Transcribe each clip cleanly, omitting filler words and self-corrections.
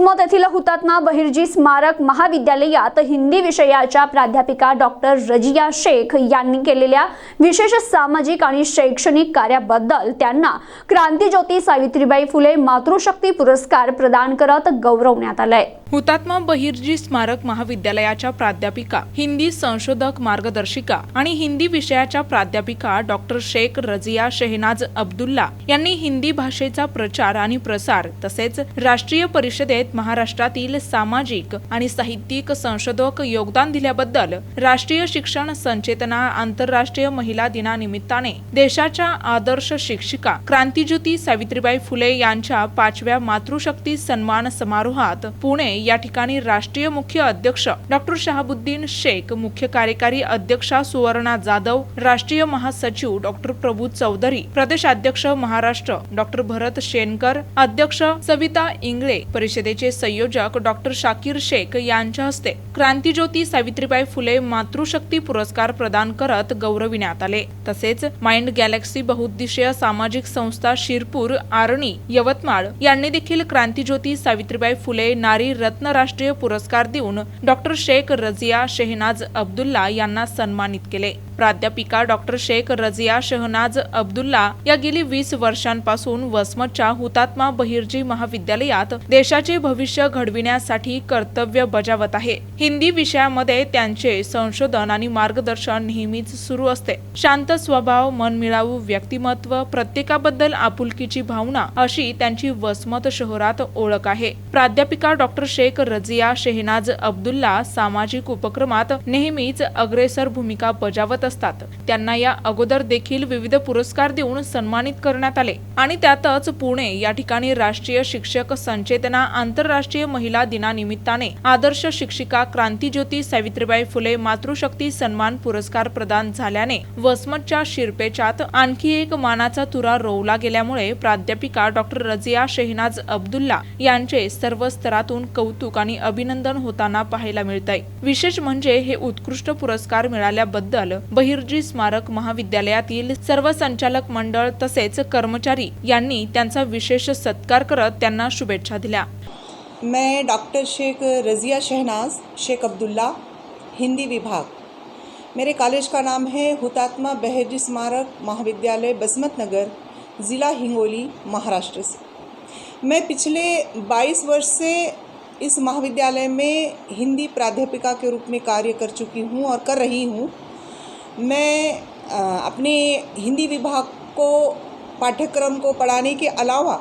वसमत येथील हुतात्मा बहिर्जी स्मारक महाविद्यालयात हिंदी विषयाच्या प्राध्यापिका डॉक्टर रजिया शेख यांनी केलेल्या विशेष सामाजिक आणि शैक्षणिक कार्याबद्दल त्यांना क्रांतिज्योती सावित्रीबाई फुले मातृशक्ती पुरस्कार प्रदान करत गौरवण्यात आले। हुतात्मा बहिर्जी स्मारक महाविद्यालयाच्या प्राध्यापिका, हिंदी संशोधक मार्गदर्शिका आणि हिंदी विषयाच्या प्राध्यापिका डॉक्टर शेख रजिया शेहनाज अब्दुल्ला यांनी हिंदी भाषेचा प्रचार आणि प्रसार तसेच राष्ट्रीय परिषदेत महाराष्ट्रातील सामाजिक आणि साहित्यिक संशोधक योगदान दिल्याबद्दल राष्ट्रीय शिक्षण संचेतना आंतरराष्ट्रीय महिला दिनानिमित्ताने देशाच्या आदर्श शिक्षिका क्रांतिज्योती सावित्रीबाई फुले यांच्या 5व्या मातृशक्ती सन्मान समारोहात पुणे या ठिकाणी राष्ट्रीय मुख्य अध्यक्ष डॉक्टर शहाबुद्दीन शेख, मुख्य कार्यकारी अध्यक्षा सुवर्णा जाधव, राष्ट्रीय महासचिव डॉक्टर प्रभू चौधरी, प्रदेशाध्यक्ष महाराष्ट्र डॉक्टर भरत शेनकर, अध्यक्ष सविता इंगळे, परिषदेचे संयोजक डॉक्टर शाकीर शेख यांच्या हस्ते क्रांतिज्योती सावित्रीबाई फुले मातृशक्ती पुरस्कार प्रदान करत गौरविण्यात आले। तसेच माइंड गॅलेक्सी बहुउद्देशीय सामाजिक संस्था शिरपूर, आरणी, यवतमाळ यांनी देखील क्रांतिज्योती सावित्रीबाई फुले नारी रत्न राष्ट्रीय पुरस्कार देऊन डॉक्टर शेख रजिया शेहनाज अब्दुल्ला यांना सन्मानित केले। प्राध्यापिका डॉक्टर शेख रजिया शेहनाज अब्दुल्ला या गेली 20 वर्षांपासून वसमतच्या हुतात्मा बहिर्जी महाविद्यालयात देशाचे भविष्य घडविण्यासाठी कर्तव्य बजावत आहे। हिंदी विषयामध्ये त्यांचे संशोधन आणि मार्गदर्शन नेहमीच सुरू असते। शांत स्वभाव, मनमिळावू व्यक्तिमत्व, प्रत्येकाबद्दल आपुलकीची भावना अशी त्यांची वसमत शहरात ओळख आहे। प्राध्यापिका डॉक्टर शेख रजिया शेहनाज अब्दुल्ला सामाजिक उपक्रमात नेहमीच अग्रेसर भूमिका बजावत असतात। त्यांना या अगोदर देखील विविध पुरस्कार देऊन सन्मानित करण्यात आले आणि त्यातच पुणे या ठिकाणी राष्ट्रीय शिक्षक संचेतना आंतरराष्ट्रीय महिला दिनानिमित्ताने आदर्श शिक्षिका क्रांतिज्योती सावित्रीबाई फुले मातृशक्ती सन्मान पुरस्कार प्रदान झाल्याने वसमतच्या शिरपेचात आणखी एक मानाचा तुरा रोवला गेल्यामुळे प्राध्यापिका डॉक्टर रजिया शेहनाज अब्दुल्ला यांचे सर्व स्तरातून कौतुक आणि अभिनंदन होताना पाहायला मिळतंय। विशेष म्हणजे हे उत्कृष्ट पुरस्कार मिळाल्याबद्दल बहिर्जी स्मारक महाविद्यालयातील सर्व संचालक मंडळ तसेच कर्मचारी यांनी त्यांचा विशेष सत्कार करत त्यांना शुभेच्छा दिल्या। मैं डॉक्टर शेख रजिया शहनाज शेख अब्दुल्ला, हिंदी विभाग। मेरे कॉलेज का नाम है हुतात्मा बहिर्जी स्मारक महाविद्यालय बसमत नगर, ज़िला हिंगोली, महाराष्ट्र से। मैं पिछले 22 वर्ष से इस महाविद्यालय में हिंदी प्राध्यापिका के रूप में कार्य कर चुकी हूँ और कर रही हूँ। मैं अपने हिंदी विभाग को पाठ्यक्रम को पढ़ाने के अलावा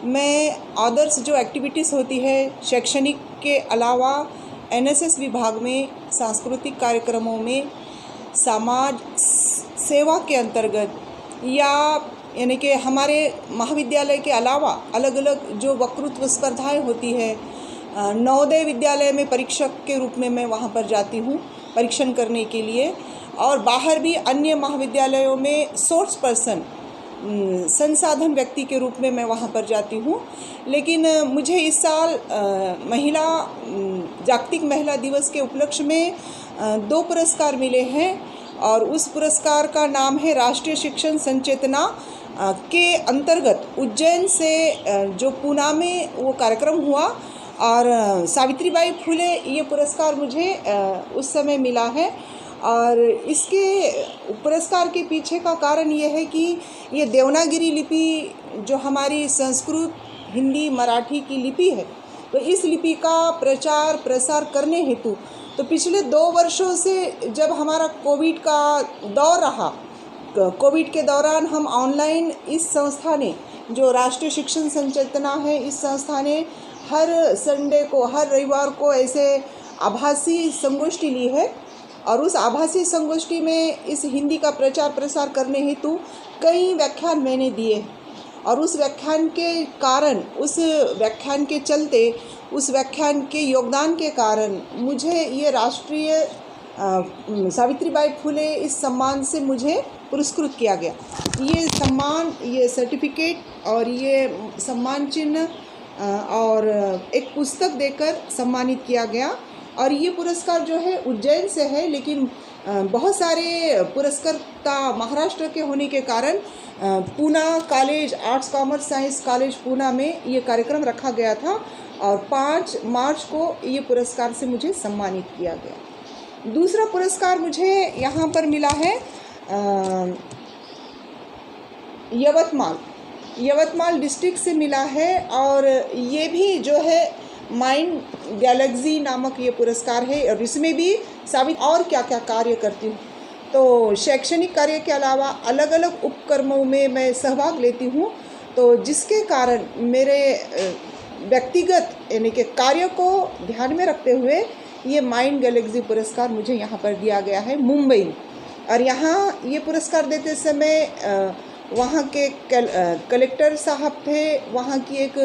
मैं अदर्स जो एक्टिविटीज़ होती है शैक्षणिक के अलावा एनएसएस विभाग में सांस्कृतिक कार्यक्रमों में समाज सेवा के अंतर्गत यानी कि हमारे महाविद्यालय के अलावा अलग अलग जो वक्तृत्व स्पर्धाएं होती है, नवोदय विद्यालय में परीक्षक के रूप में मैं वहाँ पर जाती हूँ परीक्षण करने के लिए, और बाहर भी अन्य महाविद्यालयों में सोर्स पर्सन संसाधन व्यक्ति के रूप में मैं वहाँ पर जाती हूँ। लेकिन मुझे इस साल जागतिक महिला दिवस के उपलक्ष्य में 2 पुरस्कार मिले हैं और उस पुरस्कार का नाम है राष्ट्रीय शिक्षण संचेतना के अंतर्गत उज्जैन से जो पूना में वो कार्यक्रम हुआ और सावित्रीबाई फुले ये पुरस्कार मुझे उस समय मिला है। और इसके पुरस्कार के पीछे का कारण ये है कि ये देवनागरी लिपि जो हमारी संस्कृत, हिंदी, मराठी की लिपि है, तो इस लिपि का प्रचार प्रसार करने हेतु तो पिछले 2 वर्षों से जब हमारा कोविड का दौर रहा, कोविड के दौरान हम ऑनलाइन इस संस्था ने जो राष्ट्रीय शिक्षण संचेतना है, इस संस्था ने हर संडे को, हर रविवार को ऐसे आभासी संगोष्ठी ली है और उस आभासी संगोष्ठी में इस हिंदी का प्रचार प्रसार करने हेतु कई व्याख्यान मैंने दिए और उस व्याख्यान के कारण, उस व्याख्यान के चलते, उस व्याख्यान के योगदान के कारण मुझे ये राष्ट्रीय सावित्रीबाई फुले इस सम्मान से मुझे पुरस्कृत किया गया। ये सम्मान, ये सर्टिफिकेट और ये सम्मान चिन्ह और एक पुस्तक देकर सम्मानित किया गया। और ये पुरस्कार जो है उज्जैन से है, लेकिन बहुत सारे पुरस्कर्ता महाराष्ट्र के होने के कारण Poona college, arts commerce science college Poona में ये कार्यक्रम रखा गया था और 5 मार्च को ये पुरस्कार से मुझे सम्मानित किया गया। दूसरा पुरस्कार मुझे यहाँ पर मिला है यवतमाल डिस्ट्रिक्ट से मिला है, और ये भी जो है माइंड गैलेक्सी नामक ये पुरस्कार है, और इसमें भी साबित और क्या क्या कार्य करती हूँ। तो शैक्षणिक कार्य के अलावा अलग अलग उपक्रमों में मैं सहभाग लेती हूँ, तो जिसके कारण मेरे व्यक्तिगत यानी कि कार्य को ध्यान में रखते हुए ये माइंड गैलेक्सी पुरस्कार मुझे यहाँ पर दिया गया है मुंबई में। और यहाँ ये पुरस्कार देते समय वहाँ के कलेक्टर साहब थे, वहाँ की एक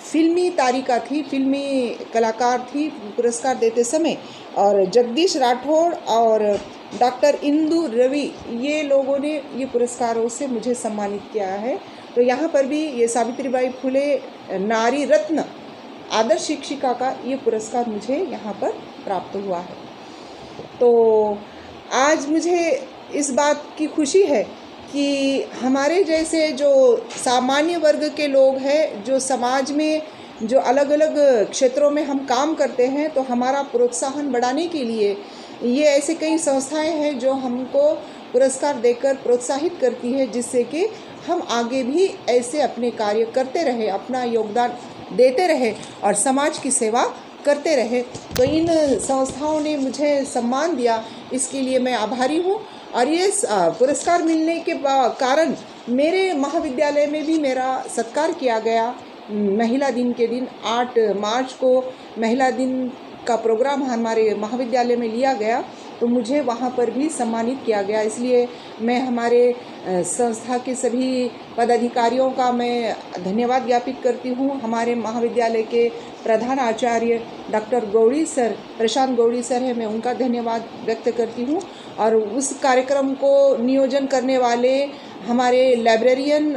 फिल्मी तारिका थी, फिल्मी कलाकार थी पुरस्कार देते समय, और जगदीश राठौड़ और डॉक्टर इंदु रवि ये लोगों ने ये पुरस्कारों से मुझे सम्मानित किया है। तो यहाँ पर भी ये सावित्रीबाई फुले नारी रत्न आदर्श शिक्षिका का ये पुरस्कार मुझे यहाँ पर प्राप्त हुआ है। तो आज मुझे इस बात की खुशी है कि हमारे जैसे जो सामान्य वर्ग के लोग हैं, जो समाज में जो अलग अलग क्षेत्रों में हम काम करते हैं, तो हमारा प्रोत्साहन बढ़ाने के लिए ये ऐसे कई संस्थाएं हैं जो हमको पुरस्कार देकर प्रोत्साहित करती है, जिससे कि हम आगे भी ऐसे अपने कार्य करते रहे, अपना योगदान देते रहे और समाज की सेवा करते रहे। तो इन संस्थाओं ने मुझे सम्मान दिया, इसके लिए मैं आभारी हूँ। और ये पुरस्कार मिलने के कारण मेरे महाविद्यालय में भी मेरा सत्कार किया गया। महिला दिन के दिन 8 मार्च को महिला दिन का प्रोग्राम हमारे महाविद्यालय में लिया गया, तो मुझे वहाँ पर भी सम्मानित किया गया। इसलिए मैं हमारे संस्था के सभी पदाधिकारियों का मैं धन्यवाद ज्ञापित करती हूँ। हमारे महाविद्यालय के प्रधान आचार्य डॉक्टर गौड़ी सर, प्रशांत गौड़ी सर है, मैं उनका धन्यवाद व्यक्त करती हूँ। और उस कार्यक्रम को नियोजन करने वाले हमारे librarian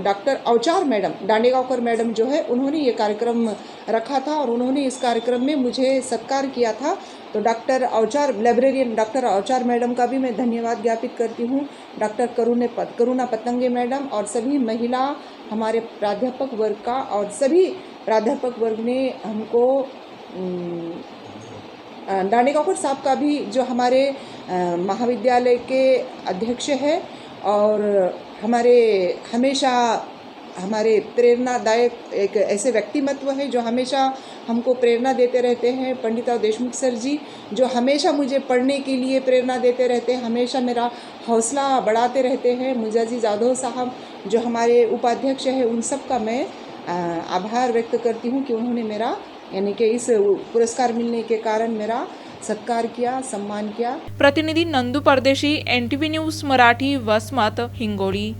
doctor Awachar madam, Dandegaonkar madam जो है, उन्होंने ये कार्यक्रम रखा था और उन्होंने इस कार्यक्रम में मुझे सत्कार किया था। तो लाइब्रेरियन डॉक्टर अवचार मैडम का भी मैं धन्यवाद ज्ञापित करती हूँ। डॉक्टर करुणा पतंगे मैडम और सभी महिला हमारे प्राध्यापक वर्ग का, और सभी प्राध्यापक वर्ग ने हमको डांडेगांवकर साहब का भी, जो हमारे महाविद्यालय के अध्यक्ष हैं और हमेशा हमारे प्रेरणादायक एक ऐसे व्यक्तिमत्व है जो हमेशा हमको प्रेरणा देते रहते हैं। पंडिता देशमुख सर जी, जो हमेशा मुझे पढ़ने के लिए प्रेरणा देते रहते हैं, हमेशा मेरा हौसला बढ़ाते रहते हैं। मुजाजी जाधव साहब जो हमारे उपाध्यक्ष हैं, उन सब का मैं आभार व्यक्त करती हूँ कि उन्होंने मेरा यानी कि इस पुरस्कार मिलने के कारण मेरा सत्कार किया, सम्मान किया। प्रतिनिधी नंदू परदेशी, NTV न्यूज मराठी, वसमत, हिंगोली।